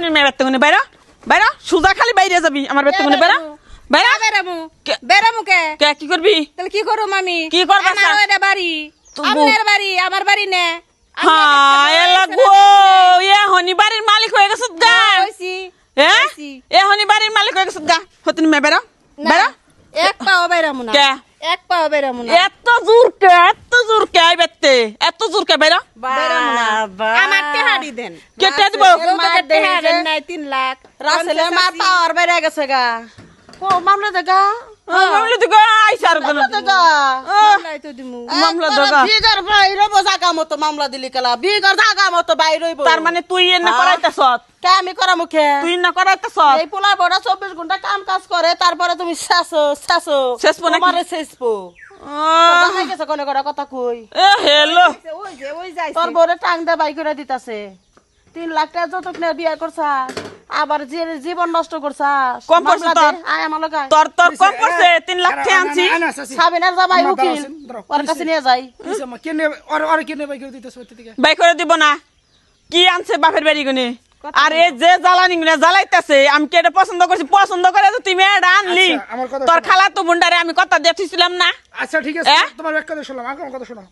হতিনের মেয়ে বেতে গুনে বাইরা বাইরা সুজা খালি বাইরে যাবি আমার বেতে গুনে বাইরা বাইরা বেরামু কে কে কি করবি তাহলে কি করব আমি কি করবা আমার ওইটা বাড়ি আপনার বাড়ি আমার বাড়ি না হ্যাঁ এলা গো এ হনি বাড়ির মালিক হয়ে গেছত গা হইছি হ্যাঁ এ হনি বাড়ির মালিক হয়ে গেছত গা হতিন মেয়ে বাইরা বাইরা এক পাও বেরামু না কে এক পাও বেরামু না এত জোর কে বেতে এত জোর কে বাইরা বেরামু না আমার টেহাড়ি দেন কেটে দিব মার টেহাড়ি নাই 3 লাখ রাসেলের মার পাওয়ার বেড়ে গেছে গা ও মামলা দেগা মামলা তো আইসার কোন দেগা মামলাই তো দিমু মামলা দেগা বিঘার বাইরে জায়গা মতো মামলা দিলি কলা বিঘার জায়গা মতো বাইরে হইব তার মানে তুই এনে করাইতাছ কে আমি করা মুখে তুই না করাইতাছ এই পোলা বড় 24 ঘন্টা কাম কাজ করে তারপরে তুমি শেষো শেষবো নাকি? তোমারে শেষবো দেখাই গেছে কোনে কোনে কথা কই এ হেলো ওই যাইছে তোর বড় টাং দে বাই করে দিতাছে 3 লাখ টাকা যতক নে বিয়া করছা আবার যে জীবন নষ্ট করছা কম পড়ছে তোর আয় আমার লগে তোর কম পড়ছে 3 লাখ টাকা আনছি সাবিনার জামাই উকিল ওর কাছে নিয়ে যাই কেনে আর কেনে বাই করে দিতেছ ওই থেকে বাই করে দিব না কি আনছে বাপের বাড়ি গুনে আরে যে জ্বালানি গুনে জ্বালাইতাছে আমি কি এটা পছন্দ করছি পছন্দ করে তো তুমি এটা আনলি আচ্ছা, আমার কথা তোর শোনো। খালা তো বুন্ডারে আমি কথা দিয়েছিলাম না আচ্ছা ঠিক আছে তোমার এক কথা শুনলাম আমার কথা শোনো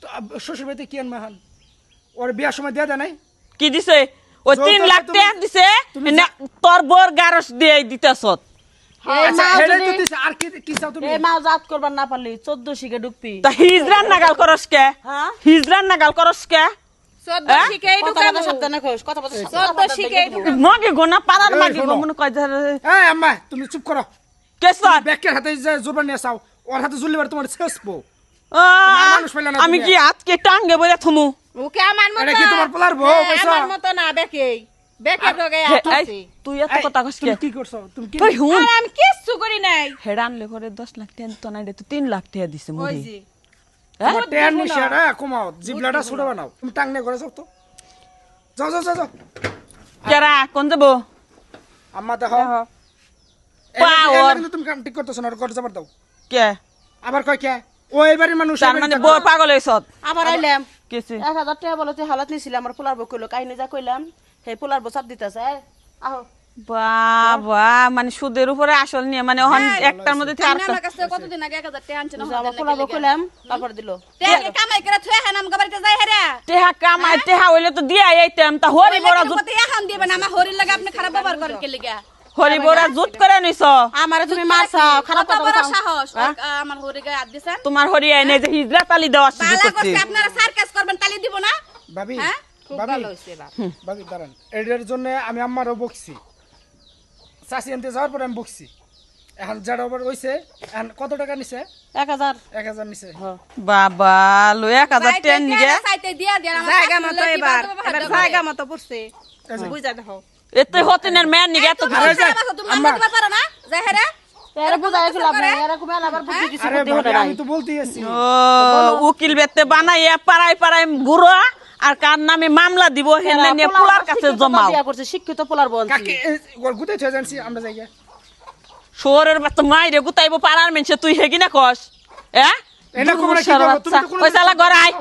তো শ্বশুর বাড়িতে কি আনমা হান ওর বিয়ার সময় দেয়া নাই কি দিছে ও 3 লাখ টাকা দিছে তোর বোর গারস দিয়ে দিতেছ আচ্ছা হেডে তো দিছ আর কি চাও তুমি এই মা জাত করবার না পারলি 14 শিখে ঢুকবি তা হিজরান নাগাল করস কে হ্যাঁ হিজরান নাগাল করস কে 14 শিখেই ঢুকাবো সাবধানে কইস কথা বলছিস 14 শিখেই ঢুকাবো মগে গোনা পারার মাগে শোনো। মনে কয় এই আম্মা তুমি চুপ করো কেসর ব্যাকের হাতে যে জোরবার নিয়ে চাও ওর হাতে জুললিবার তোমার ছেসবো মানুষ পেলে না আমি তুমি। কি আজকে টাঙ্গে বইরা থমু ওকে আমার মত এটা কি তোমার পোলার বউ কইছো আমার মত না বেকেই বেকের লগে আছি তুই এত কথা কস কে তুমি কি করছো তুমি কি তুই হুন আর আমি কিচ্ছু করি নাই হেডান লে করে 10 লাখ টাকা তো নাই রে তো 3 লাখ টাকা দিছে ওই মুড়ি জি তোমার টেন নিশাটা কমাও জিবলাটা ছোট বানাও তুমি টাং নিয়ে ঘরে যাও তো যাও যাও যাও যাও। কেরা কোন দেব আম্মা দেখো পাওয়ার কিন্তু তুমি কাম ঠিক করতেছ না ওর ঘরে যাবার দাও কে আবার কয় কে ওই বাড়ির মানুষ তার মানে বড় পাগল হইছত আবার আইলাম কেছে 1000 টাকা বলতে হালত নিছিল আমার পোলার বউ কইলো কাহিনী যা কইলাম সেই পোলার বউ চাপ দিতেছে আহো বাবা মানে সুদের উপরে আসল নিয়ে মানে ওহন একটার মধ্যে থেকে আরেকটা আমার কাছে কতদিন আগে 1000 টাকা আনছে না আমার পোলার বউ কইলাম তারপর দিল টাকা কামাই করে থুয়ে হ্যাঁ নাম গাবারিতে যাই হেরা টেহা কামাই টেহা হইলে তো দিয়া আইতাম তা হরি বড় জুত কত এখন দিবেন আমার হরির লাগে আপনি খারাপ ব্যবহার করেন কে লাগা হরি বড় জুত করে নিছ আমারে তুমি মারছাও খারাপ কত বড় কথা সাহস আমার হরি গায়ে হাত দিছেন তোমার হরি আইনে যে হিজরা তালি দেওয়া শুরু বালা করছে করছে আপনারা সার্কাস করবেন তালি দিব না ভাবি হ্যাঁ ভাবি ভালো হইছে বাপ ভাবি দাঁড়ান এটার জন্য আমি আম্মারও বকছি চাষি আনতে যাওয়ার পরে আমি বকছি এখন যারা ওভার হইছে এখন কত টাকা নিছে 1000 1000 নিছে বাবা লো 1000 টাকা নিগে সাইতে দিয়া দেন আমার জায়গা মতো এবার জায়গা মতো পড়ছে বুঝা দেখো এতে হতিনের মেন নিগে এত তুমি নাম্বার দিতে পারো না যাই হেরা এরা বুঝাই লাভ নাই এরকম আবার বুদ্ধি কিছু আরে বুদ্ধি ভাবি, হতে নাই আমি তো বলতেই আছি ও উকিল বেতে বানাইয়া পাড়ায় পাড়ায় ঘুরো আর কার নামে মামলা দিব হেনে নিয়ে পোলার কাছে জমাও বিয়া করছে শিক্ষিত পোলার বোন কাকে ওর গুতে ছয় জানছি আমরা যাইগা শোরের বাচ্চা মাইরে গুতাইবো পাড়ার মেনছে তুই হেগি না কস এটা কোমরে কি করব তুমি তো কোনো ওই শালা ঘর আয়